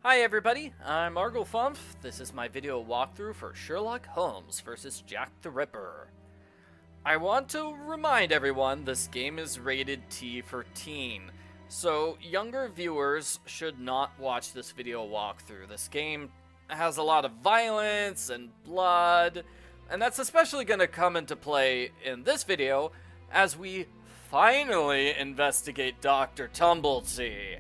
Hi everybody, I'm Arglefumph. This is my video walkthrough for Sherlock Holmes vs. Jack the Ripper. I want to remind everyone this game is rated T for teen, so younger viewers should not watch this video walkthrough. This game has a lot of violence and blood, and that's especially going to come into play in this video as we finally investigate Dr. Tumblety.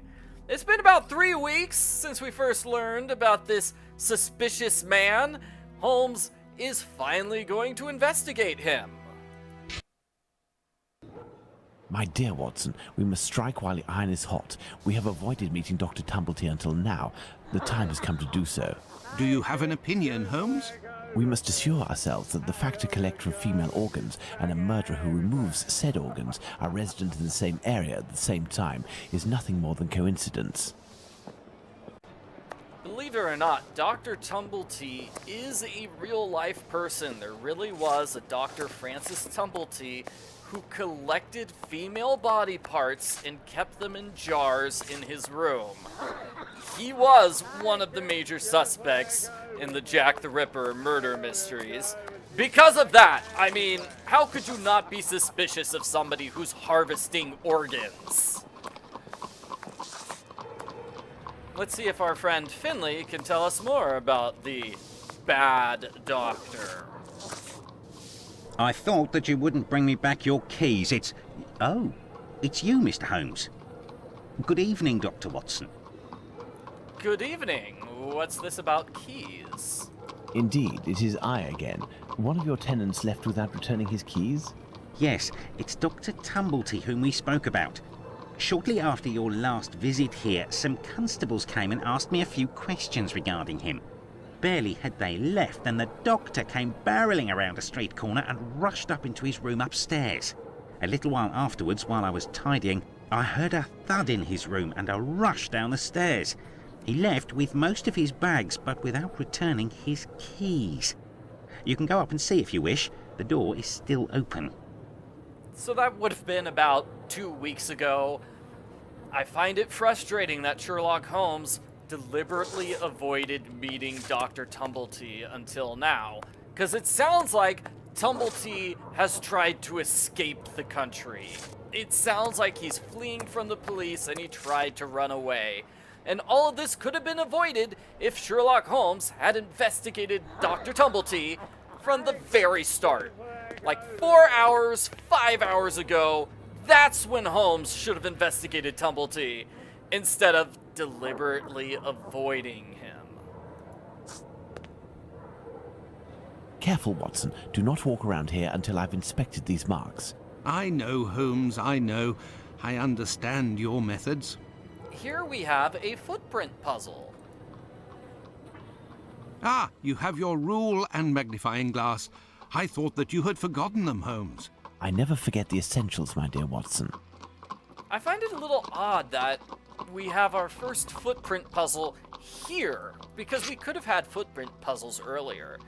It's been about 3 weeks since we first learned about this suspicious man. Holmes is finally going to investigate him. My dear Watson, we must strike while the iron is hot. We have avoided meeting Dr. Tumblety until now. The time has come to do so. Do you have an opinion, Holmes? We must assure ourselves that the factor collector of female organs and a murderer who removes said organs are resident in the same area at the same time is nothing more than coincidence. Believe it or not, Dr. Tumblety is a real-life person. There really was a Dr. Francis Tumblety who collected female body parts and kept them in jars in his room. He was one of the major suspects in the Jack the Ripper murder mysteries. Because of that, I mean, how could you not be suspicious of somebody who's harvesting organs? Let's see if our friend Finley can tell us more about the bad doctor. I thought that you wouldn't bring me back your keys. Oh, it's you, Mr. Holmes. Good evening, Dr. Watson. Good evening. What's this about keys? Indeed, it is I again. One of your tenants left without returning his keys? Yes, it's Dr. Tumblety whom we spoke about. Shortly after your last visit here, some constables came and asked me a few questions regarding him. Barely had they left than the doctor came barreling around a street corner and rushed up into his room upstairs. A little while afterwards, while I was tidying, I heard a thud in his room and a rush down the stairs. He left with most of his bags, but without returning his keys. You can go up and see if you wish. The door is still open. So that would have been about 2 weeks ago. I find it frustrating that Sherlock Holmes deliberately avoided meeting Dr. Tumblety until now, because it sounds like Tumblety has tried to escape the country. It sounds like he's fleeing from the police and he tried to run away. And all of this could have been avoided if Sherlock Holmes had investigated Dr. Tumblety from the very start. Like 4 hours, 5 hours ago, that's when Holmes should have investigated Tumblety, instead of deliberately avoiding him. Careful, Watson. Do not walk around here until I've inspected these marks. I know, Holmes, I know. I understand your methods. Here we have a footprint puzzle. Ah, you have your rule and magnifying glass. I thought that you had forgotten them, Holmes. I never forget the essentials, my dear Watson. I find it a little odd that we have our first footprint puzzle here, because we could have had footprint puzzles earlier.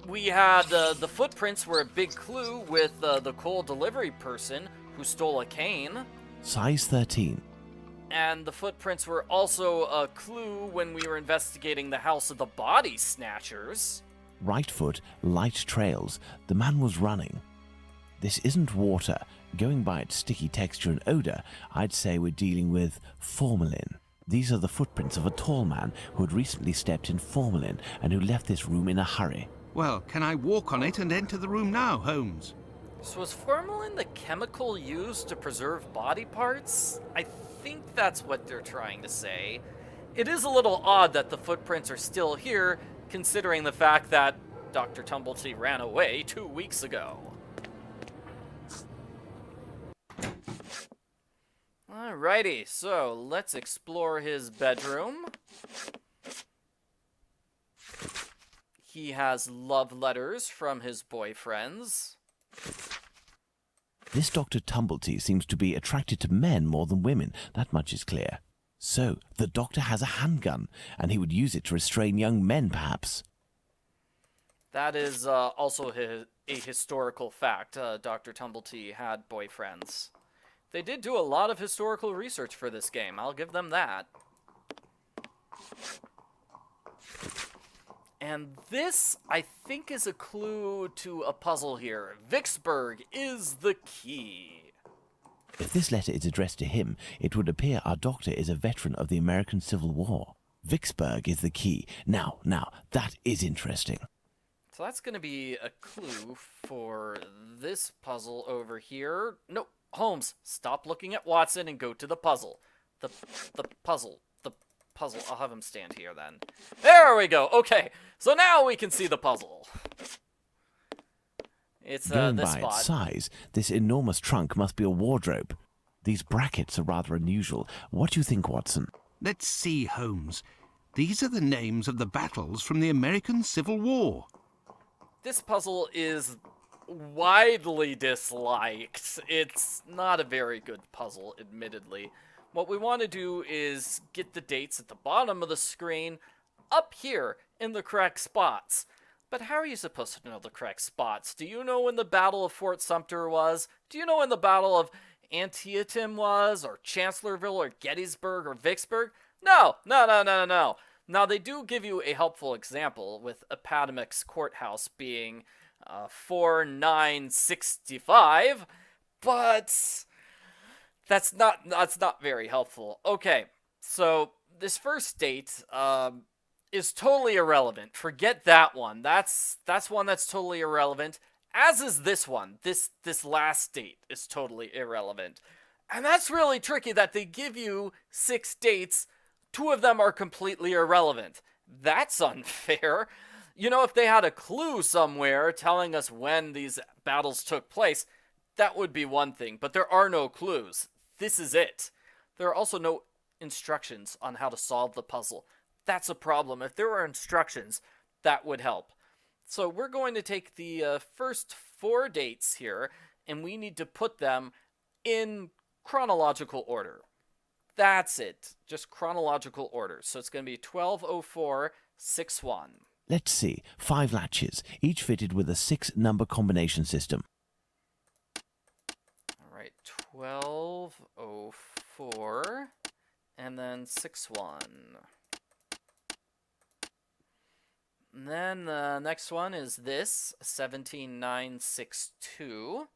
We had the footprints were a big clue with the coal delivery person who stole a cane. Size 13. And the footprints were also a clue when we were investigating the house of the body snatchers. Right foot, light trails. The man was running. This isn't water. Going by its sticky texture and odor, I'd say we're dealing with formalin. These are the footprints of a tall man who had recently stepped in formalin and who left this room in a hurry. Well, can I walk on it and enter the room now, Holmes? So was formalin the chemical used to preserve body parts? I think that's what they're trying to say. It is a little odd that the footprints are still here, considering the fact that Dr. Tumblety ran away 2 weeks ago. Alrighty, so let's explore his bedroom. He has love letters from his boyfriends. This Dr. Tumblety seems to be attracted to men more than women, that much is clear. So, the doctor has a handgun, and he would use it to restrain young men, perhaps. That is also a historical fact. Dr. Tumblety had boyfriends. They did do a lot of historical research for this game, I'll give them that. And this, I think, is a clue to a puzzle here. Vicksburg is the key. If this letter is addressed to him, it would appear our doctor is a veteran of the American Civil War. Vicksburg is the key. Now, that is interesting. So that's going to be a clue for this puzzle over here. No, Holmes, stop looking at Watson and go to the puzzle. The puzzle. I'll have him stand here then. There we go. Okay, so now we can see the puzzle. It's Going this by spot. its size, this enormous trunk must be a wardrobe. These brackets are rather unusual. What do you think, Watson? Let's see, Holmes. These are the names of the battles from the American Civil War. This puzzle is widely disliked. It's not a very good puzzle, admittedly. What we want to do is get the dates at the bottom of the screen up here in the correct spots. But how are you supposed to know the correct spots? Do you know when the Battle of Fort Sumter was? Do you know when the Battle of Antietam was? Or Chancellorsville? Or Gettysburg? Or Vicksburg? No. Now, they do give you a helpful example, with Appomattox Courthouse being 4965, but that's not very helpful. Okay, so this first date is totally irrelevant. Forget that one. That's one that's totally irrelevant, as is this one. This last date is totally irrelevant. And that's really tricky that they give you 6 dates. 2 of them are completely irrelevant. That's unfair. You know, if they had a clue somewhere telling us when these battles took place, that would be one thing, but there are no clues. This is it. There are also no instructions on how to solve the puzzle. That's a problem. If there were instructions, that would help. So we're going to take the first 4 dates here, and we need to put them in chronological order. That's it. Just chronological order. So it's going to be 120461. Let's see. 5 latches, each fitted with a 6-number combination system. All right, 1204 and then 61. And then the next one is this, 17962.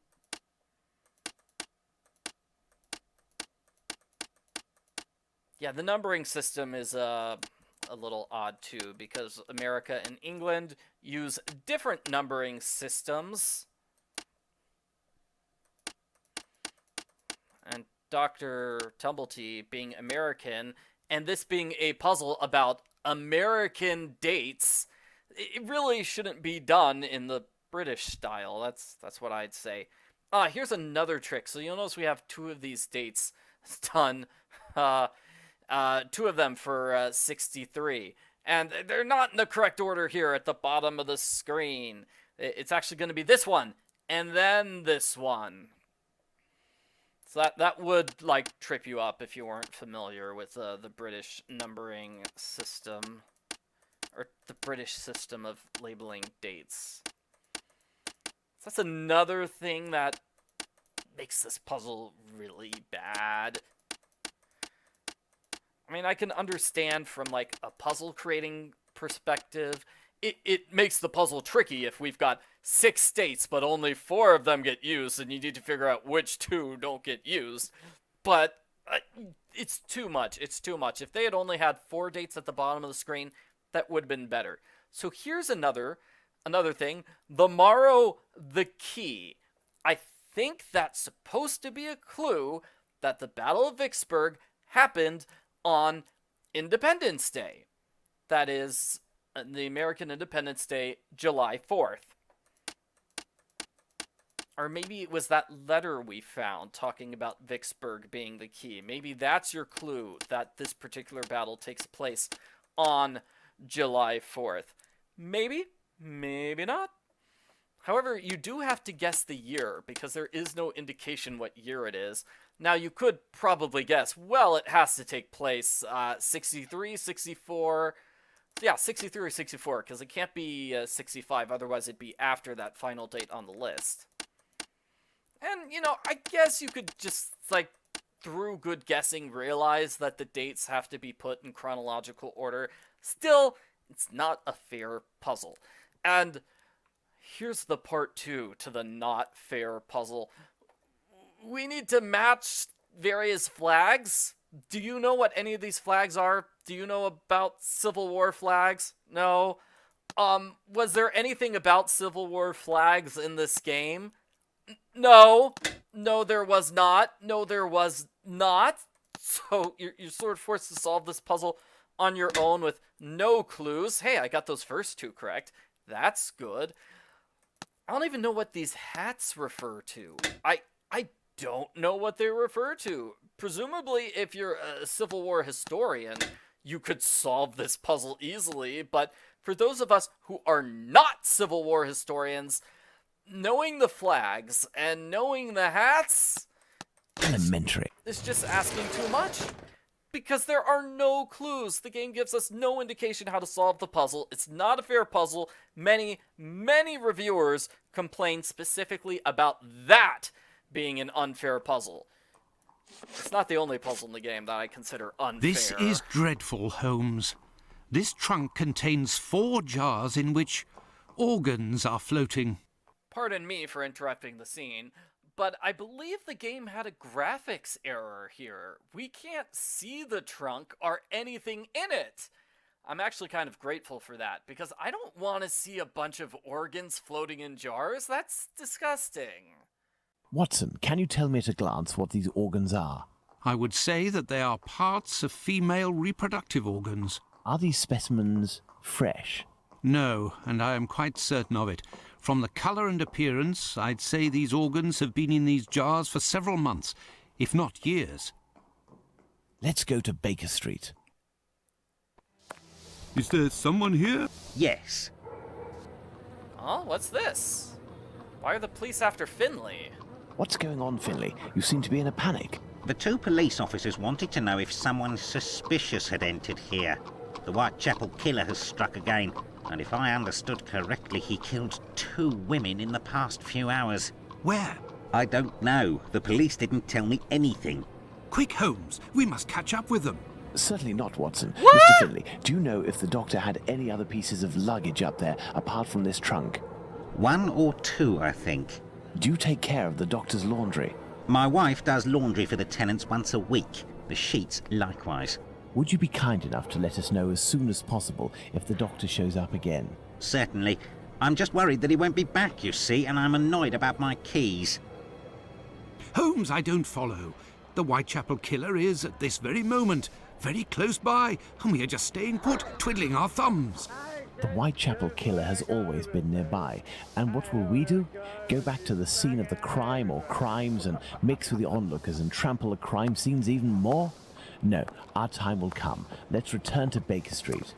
Yeah, the numbering system is a little odd too, because America and England use different numbering systems. And Dr. Tumblety being American, and this being a puzzle about American dates, it really shouldn't be done in the British style. That's what I'd say. Here's another trick. So you'll notice we have 2 of these dates done. 2 of them for 63. And they're not in the correct order here at the bottom of the screen. It's actually going to be this one, and then this one. So that would, trip you up if you weren't familiar with the British numbering system, or the British system of labeling dates. So that's another thing that makes this puzzle really bad. I mean, I can understand from, a puzzle creating perspective, it makes the puzzle tricky if we've got 6 states, but only 4 of them get used, and you need to figure out which 2 don't get used. But it's too much. It's too much. If they had only had 4 dates at the bottom of the screen, that would have been better. So here's another thing. The morrow, the key. I think that's supposed to be a clue that the Battle of Vicksburg happened on Independence Day. That is the American Independence Day, July 4th. Or maybe it was that letter we found talking about Vicksburg being the key. Maybe that's your clue that this particular battle takes place on July 4th. Maybe, maybe not. However, you do have to guess the year, because there is no indication what year it is. Now, you could probably guess, well, it has to take place 63, 64... Yeah, 63 or 64, because it can't be 65, otherwise it'd be after that final date on the list. And, I guess you could just, through good guessing, realize that the dates have to be put in chronological order. Still, it's not a fair puzzle. And here's the part 2 to the not fair puzzle. We need to match various flags. Do you know what any of these flags are? Do you know about Civil War flags? No. Was there anything about Civil War flags in this game? No. No, there was not. No, there was not. So you're sort of forced to solve this puzzle on your own with no clues. Hey, I got those first 2 correct. That's good. I don't even know what these hats refer to. I don't know what they refer to. Presumably, if you're a Civil War historian, you could solve this puzzle easily, but for those of us who are not Civil War historians, knowing the flags and knowing the hats... Elementary. It's just asking too much. Because there are no clues. The game gives us no indication how to solve the puzzle. It's not a fair puzzle. Many, many reviewers complain specifically about that being an unfair puzzle. It's not the only puzzle in the game that I consider unfair. This is dreadful, Holmes. This trunk contains 4 jars in which organs are floating. Pardon me for interrupting the scene, but I believe the game had a graphics error here. We can't see the trunk or anything in it. I'm actually kind of grateful for that, because I don't want to see a bunch of organs floating in jars. That's disgusting. Watson, can you tell me at a glance what these organs are? I would say that they are parts of female reproductive organs. Are these specimens fresh? No, and I am quite certain of it. From the colour and appearance, I'd say these organs have been in these jars for several months, if not years. Let's go to Baker Street. Is there someone here? Yes. Oh, what's this? Why are the police after Finley? What's going on, Finley? You seem to be in a panic. The 2 police officers wanted to know if someone suspicious had entered here. The Whitechapel killer has struck again, and if I understood correctly, he killed 2 women in the past few hours. Where? I don't know. The police didn't tell me anything. Quick, Holmes. We must catch up with them. Certainly not, Watson. What? Mr. Finley, do you know if the doctor had any other pieces of luggage up there apart from this trunk? 1 or 2, I think. Do you take care of the doctor's laundry? My wife does laundry for the tenants once a week. The sheets likewise. Would you be kind enough to let us know as soon as possible if the doctor shows up again? Certainly. I'm just worried that he won't be back, you see, and I'm annoyed about my keys. Holmes, I don't follow. The Whitechapel killer is, at this very moment, very close by, and we are just staying put, twiddling our thumbs. The Whitechapel killer has always been nearby, and what will we do? Go back to the scene of the crime or crimes and mix with the onlookers and trample the crime scenes even more? No, our time will come. Let's return to Baker Street.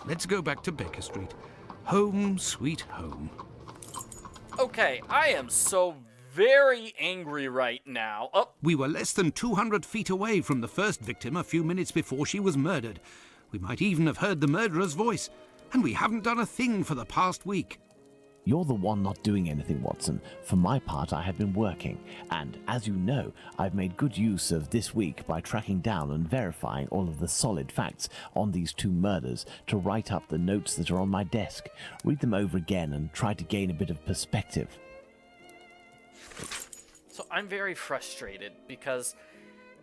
Let's go back to Baker Street. Home, sweet home. Okay, I am so very angry right now. Oh, We were less than 200 feet away from the first victim a few minutes before she was murdered. We might even have heard the murderer's voice, and we haven't done a thing for the past week. You're the one not doing anything, Watson. For my part, I have been working, and as you know, I've made good use of this week by tracking down and verifying all of the solid facts on these 2 murders to write up the notes that are on my desk, read them over again, and try to gain a bit of perspective. so I'm very frustrated because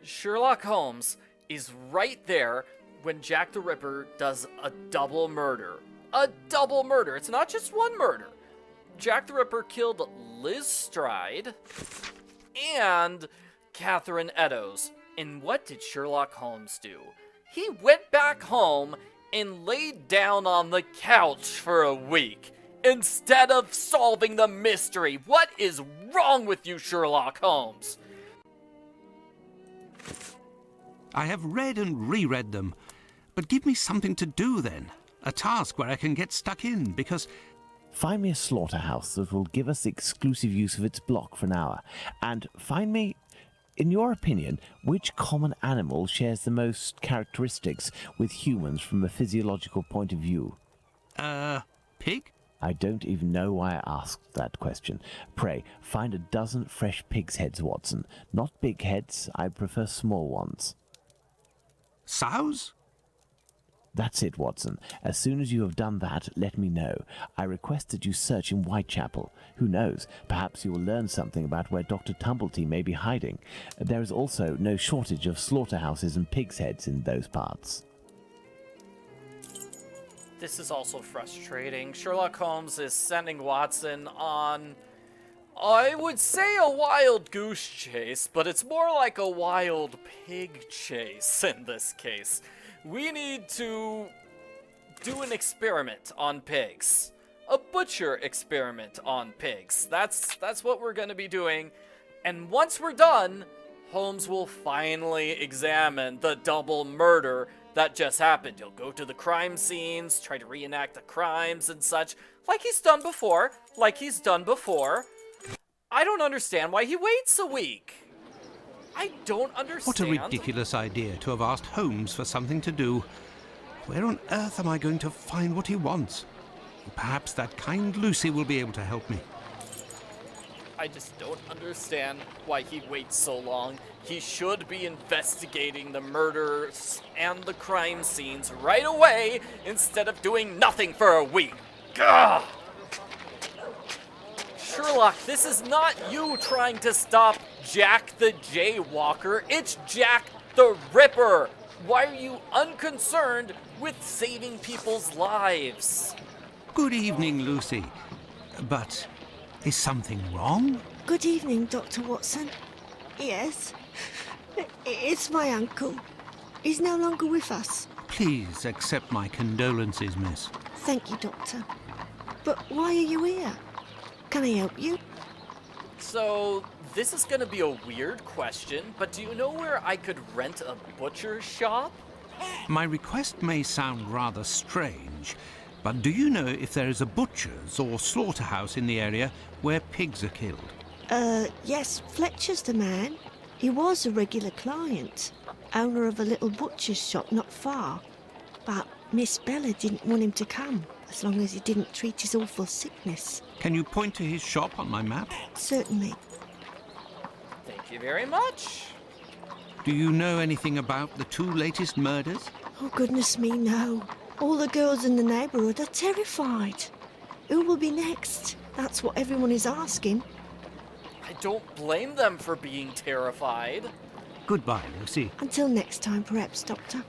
Sherlock Holmes is right there when Jack the Ripper does a double murder. A double murder. It's not just one murder. Jack the Ripper killed Liz Stride and Catherine Eddowes. And what did Sherlock Holmes do? He went back home and laid down on the couch for a week instead of solving the mystery. What is wrong with you, Sherlock Holmes? I have read and reread them, but give me something to do then. A task where I can get stuck in, because Find me a slaughterhouse that will give us exclusive use of its block for an hour, and find me, in your opinion, which common animal shares the most characteristics with humans from a physiological point of view. Pig? I don't even know why I asked that question. Pray, find a dozen fresh pig's heads, Watson. Not big heads, I prefer small ones. Sows? That's it, Watson. As soon as you have done that, let me know. I request that you search in Whitechapel. Who knows, perhaps you will learn something about where Dr. Tumblety may be hiding. There is also no shortage of slaughterhouses and pig's heads in those parts. This is also frustrating. Sherlock Holmes is sending Watson on, I would say, a wild goose chase, but it's more like a wild pig chase in this case. We need to do an experiment on pigs. A butcher experiment on pigs. That's what we're going to be doing. And once we're done, Holmes will finally examine the double murder that just happened. He'll go to the crime scenes, try to reenact the crimes and such, like he's done before. I don't understand why he waits a week. I don't understand. What a ridiculous idea to have asked Holmes for something to do. Where on earth am I going to find what he wants? Perhaps that kind Lucy will be able to help me. I just don't understand why he waits so long. He should be investigating the murders and the crime scenes right away instead of doing nothing for a week. Gah! Sherlock, this is not you trying to stop Jack the Jaywalker. It's Jack the Ripper. Why are you unconcerned with saving people's lives? Good evening, Lucy. But is something wrong? Good evening, Dr. Watson. Yes, it's my uncle. He's no longer with us. Please accept my condolences, miss. Thank you, Doctor. But why are you here? Can I help you? So, this is gonna be a weird question, but do you know where I could rent a butcher shop? My request may sound rather strange, but do you know if there is a butcher's or slaughterhouse in the area where pigs are killed? Yes, Fletcher's the man. He was a regular client, owner of a little butcher's shop not far. But Miss Bella didn't want him to come, as long as he didn't treat his awful sickness. Can you point to his shop on my map? Certainly. Thank you very much. Do you know anything about the two latest murders? Oh, goodness me, no. All the girls in the neighbourhood are terrified. Who will be next? That's what everyone is asking. I don't blame them for being terrified. Goodbye, Lucy. Until next time, perhaps, Doctor.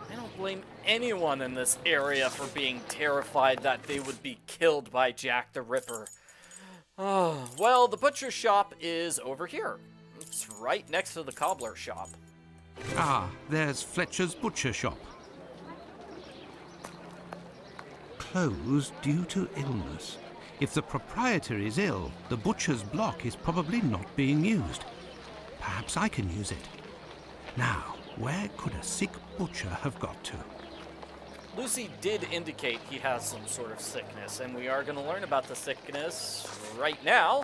I don't blame anyone in this area for being terrified that they would be killed by Jack the Ripper. Oh, well, the butcher shop is over here. It's right next to the cobbler shop. Ah, there's Fletcher's butcher shop. Closed due to illness. If the proprietor is ill, the butcher's block is probably not being used. Perhaps I can use it. Now, where could a sick butcher have got to? Lucy did indicate he has some sort of sickness, and we are going to learn about the sickness right now.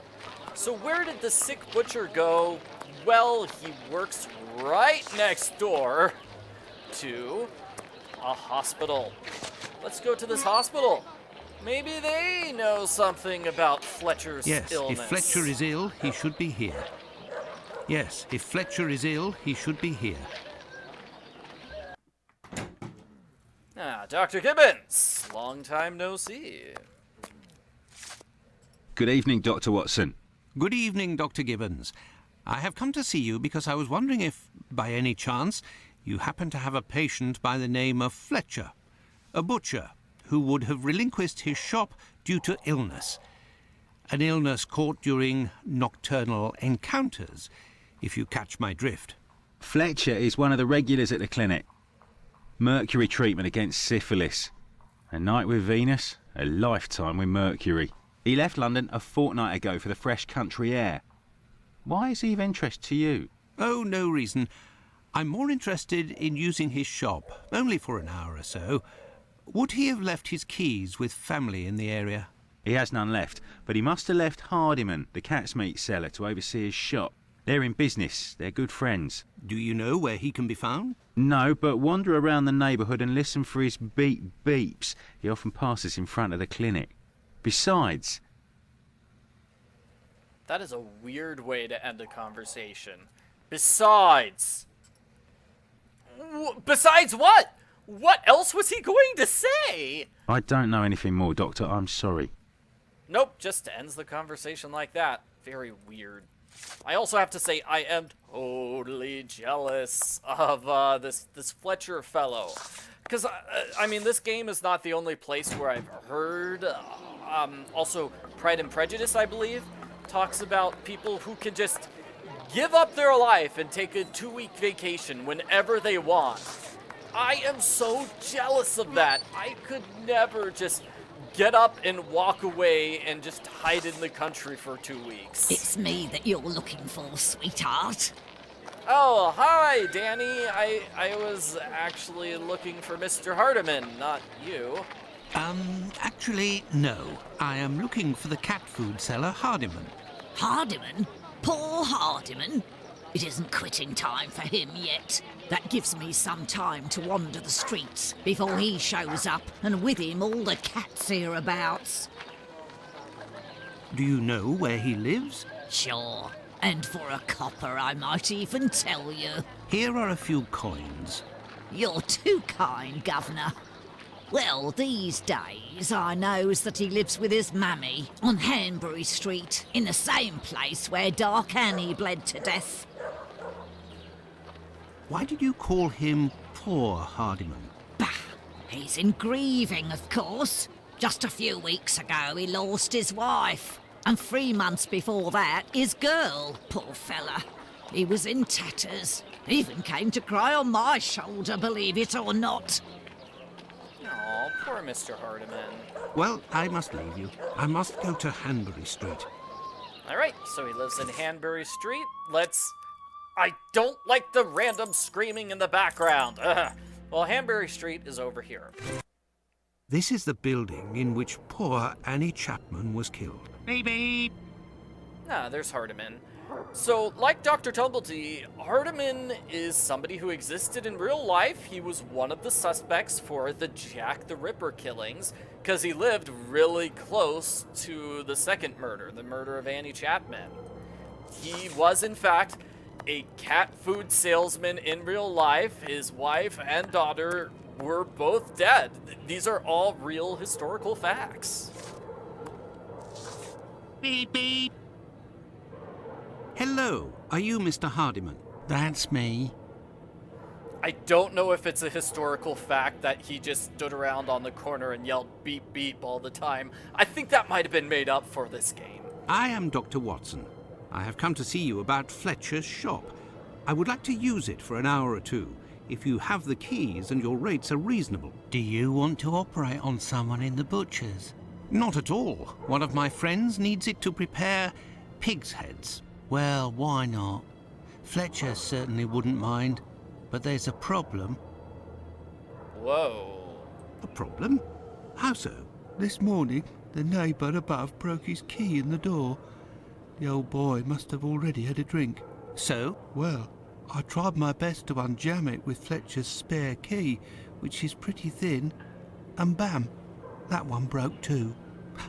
So where did the sick butcher go? Well, he works right next door to a hospital. Let's go to this hospital. Maybe they know something about Fletcher's illness. If Fletcher is ill, he should be here. Yes, if Fletcher is ill, he should be here. Ah, Dr. Gibbons. Long time no see. Good evening, Dr. Watson. Good evening, Dr. Gibbons. I have come to see you because I was wondering if, by any chance, you happen to have a patient by the name of Fletcher, a butcher who would have relinquished his shop due to illness. An illness caught during nocturnal encounters, if you catch my drift. Fletcher is one of the regulars at the clinic. Mercury treatment against syphilis. A night with Venus, a lifetime with Mercury. He left London a fortnight ago for the fresh country air. Why is he of interest to you? Oh, no reason. I'm more interested in using his shop, only for an hour or so. Would he have left his keys with family in the area? He has none left, but he must have left Hardiman, the cat's meat seller, to oversee his shop. They're in business. They're good friends. Do you know where he can be found? No, but wander around the neighbourhood and listen for his beeps. He often passes in front of the clinic. Besides... That is a weird way to end a conversation. Besides... Besides what? What else was he going to say? I don't know anything more, Doctor. I'm sorry. Nope, just ends the conversation like that. Very weird. I also have to say I am totally jealous of this Fletcher fellow. Because, I mean, this game is not the only place where I've heard. Also, Pride and Prejudice, I believe, talks about people who can just give up their life and take a 2-week vacation whenever they want. I am so jealous of that. I could never just get up and walk away and just hide in the country for 2 weeks. It's me that you're looking for, sweetheart. Oh, hi, Danny. I was actually looking for Mr. Hardiman, not you. Actually, no. I am looking for the cat food seller, Hardiman. Hardiman? Poor Hardiman? It isn't quitting time for him yet. That gives me some time to wander the streets before he shows up, and with him all the cats hereabouts. Do you know where he lives? Sure, and for a copper I might even tell you. Here are a few coins. You're too kind, Governor. Well, these days I knows that he lives with his mammy on Hanbury Street, in the same place where Dark Annie bled to death. Why did you call him poor Hardiman? Bah, he's in grieving, of course. Just a few weeks ago he lost his wife, and 3 months before that his girl, poor fella. He was in tatters, even came to cry on my shoulder, believe it or not. Oh, poor Mr. Hardiman. Well, I must leave you. I must go to Hanbury Street. Alright, so he lives in Hanbury Street. I don't like the random screaming in the background. Ugh. Well, Hanbury Street is over here. This is the building in which poor Annie Chapman was killed. Beep, beep. There's Hardiman. So, like Dr. Tumblety, Hardiman is somebody who existed in real life. He was one of the suspects for the Jack the Ripper killings, because he lived really close to the second murder, the murder of Annie Chapman. He was, in fact, a cat food salesman in real life. His wife and daughter were both dead. These are all real historical facts. Beep, beep. Hello, are you Mr. Hardiman? That's me. I don't know if it's a historical fact that he just stood around on the corner and yelled beep beep all the time. I think that might have been made up for this game. I am Dr. Watson. I have come to see you about Fletcher's shop. I would like to use it for an hour or two, if you have the keys and your rates are reasonable. Do you want to operate on someone in the butcher's? Not at all. One of my friends needs it to prepare pig's heads. Well, why not? Fletcher certainly wouldn't mind, but there's a problem. Whoa. A problem? How so? This morning, the neighbour above broke his key in the door. The old boy must have already had a drink. So? Well, I tried my best to unjam it with Fletcher's spare key, which is pretty thin, and bam, that one broke too.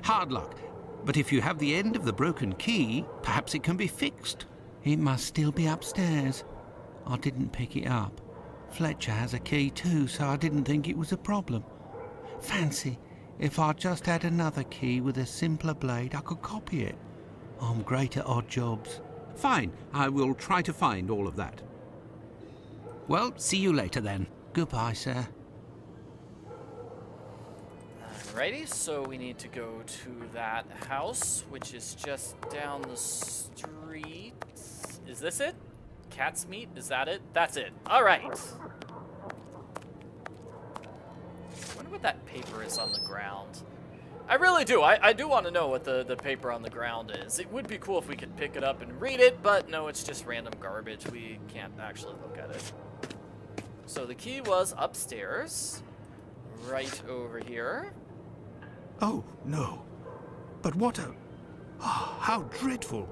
Hard luck. But if you have the end of the broken key, perhaps it can be fixed. It must still be upstairs. I didn't pick it up. Fletcher has a key too, so I didn't think it was a problem. Fancy, if I just had another key with a simpler blade, I could copy it. I'm great at odd jobs. Fine, I will try to find all of that. Well, see you later then. Goodbye, sir. Alrighty, so we need to go to that house, which is just down the street. Is this it? Cat's meat? Is that it? That's it. Alright. I wonder what that paper is on the ground. I really do. I do want to know what the paper on the ground is. It would be cool if we could pick it up and read it, but no, it's just random garbage. We can't actually look at it. So the key was upstairs, right over here. Oh, no. But what a... Oh, how dreadful.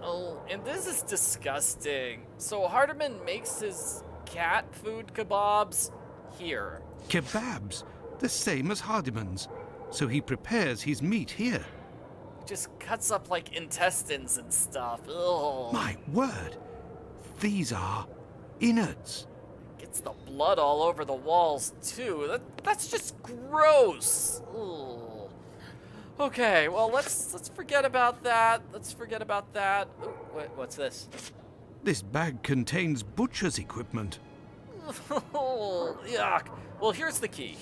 Oh, and this is disgusting. So Hardiman makes his cat food kebabs here. Kebabs, the same as Hardiman's. So he prepares his meat here. Just cuts up like intestines and stuff. Ugh. My word, these are innards. Gets the blood all over the walls too. That's just gross. Ugh. Okay, well let's forget about that. Let's forget about that. Ooh, what's this? This bag contains butcher's equipment. Oh, yuck. Well, here's the key.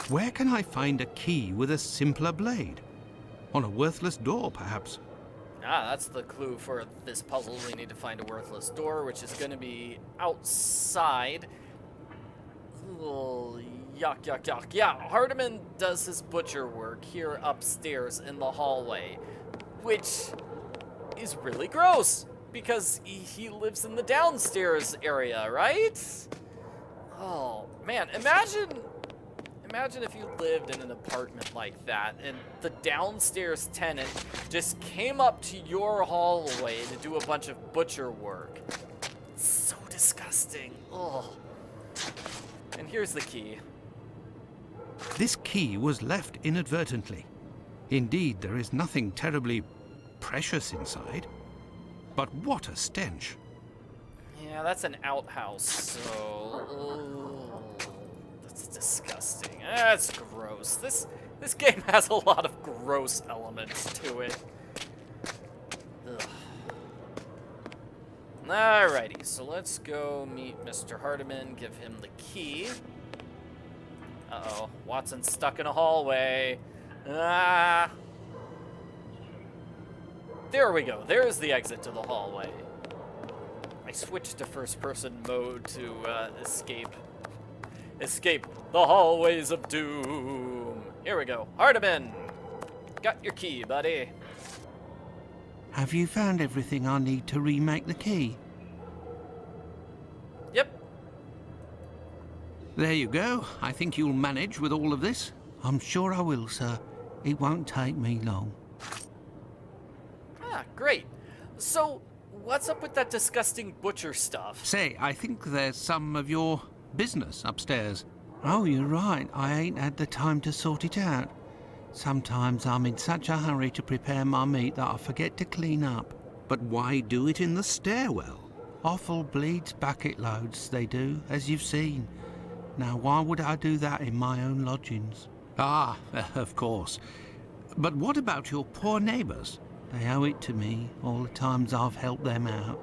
Where can I find a key with a simpler blade? On a worthless door, perhaps. Ah, that's the clue for this puzzle. We need to find a worthless door, which is going to be outside. Oh, yuck, yuck, yuck. Yeah, Hardiman does his butcher work here upstairs in the hallway, which is really gross because he lives in the downstairs area, right? Oh, man, imagine if you lived in an apartment like that and the downstairs tenant just came up to your hallway to do a bunch of butcher work. It's so disgusting. Oh. And here's the key. This key was left inadvertently. Indeed, there is nothing terribly precious inside. But what a stench. Yeah, that's an outhouse, so... that's disgusting. That's gross. This game has a lot of gross elements to it. Ugh. Alrighty, so let's go meet Mr. Hardiman, give him the key. Uh-oh, Watson's stuck in a hallway. Ah. There we go. There's the exit to the hallway. I switched to first-person mode to escape the hallways of doom. Here we go. Hardiman, got your key, buddy. Have you found everything I need to remake the key? Yep. There you go. I think you'll manage with all of this. I'm sure I will, sir. It won't take me long. Ah, great. So, what's up with that disgusting butcher stuff? Say, I think there's some of your business upstairs. Oh, you're right. I ain't had the time to sort it out. Sometimes I'm in such a hurry to prepare my meat that I forget to clean up. But why do it in the stairwell? Offal bleeds bucket loads, they do, as you've seen. Now, why would I do that in my own lodgings? Ah, of course. But what about your poor neighbours? They owe it to me, all the times I've helped them out.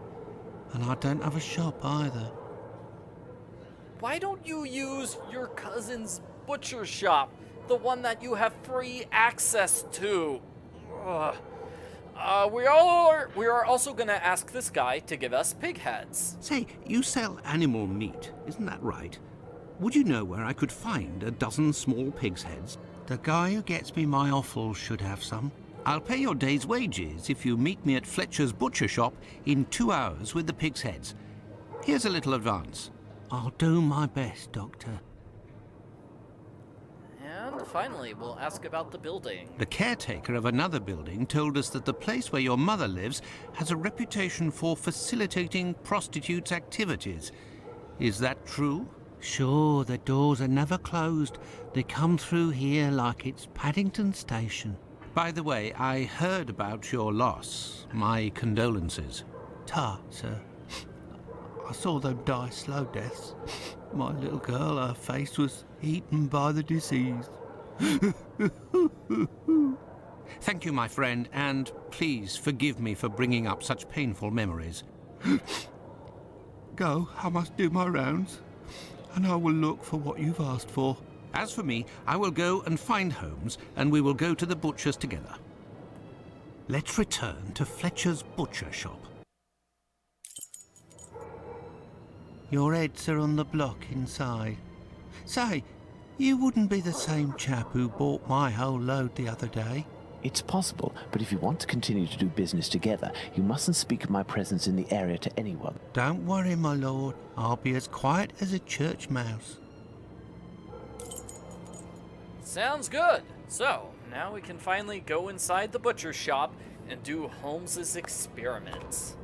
And I don't have a shop either. Why don't you use your cousin's butcher shop? The one that you have free access to. Ugh. We are also gonna ask this guy to give us pig heads. Say, you sell animal meat, isn't that right? Would you know where I could find a dozen small pig's heads? The guy who gets me my offal should have some. I'll pay your day's wages if you meet me at Fletcher's butcher shop in 2 hours with the pig's heads. Here's a little advance. I'll do my best, Doctor. And finally, we'll ask about the building. The caretaker of another building told us that the place where your mother lives has a reputation for facilitating prostitutes' activities. Is that true? Sure, the doors are never closed. They come through here like it's Paddington Station. By the way, I heard about your loss. My condolences. Ta, sir. I saw them die slow deaths. My little girl, her face was eaten by the disease. Thank you, my friend, and please forgive me for bringing up such painful memories. Go, I must do my rounds, and I will look for what you've asked for. As for me, I will go and find Holmes, and we will go to the butcher's together. Let's return to Fletcher's butcher shop. Your heads are on the block inside. Say, you wouldn't be the same chap who bought my whole load the other day. It's possible, but if you want to continue to do business together, you mustn't speak of my presence in the area to anyone. Don't worry, my lord. I'll be as quiet as a church mouse. Sounds good. So, now we can finally go inside the butcher's shop and do Holmes's experiments.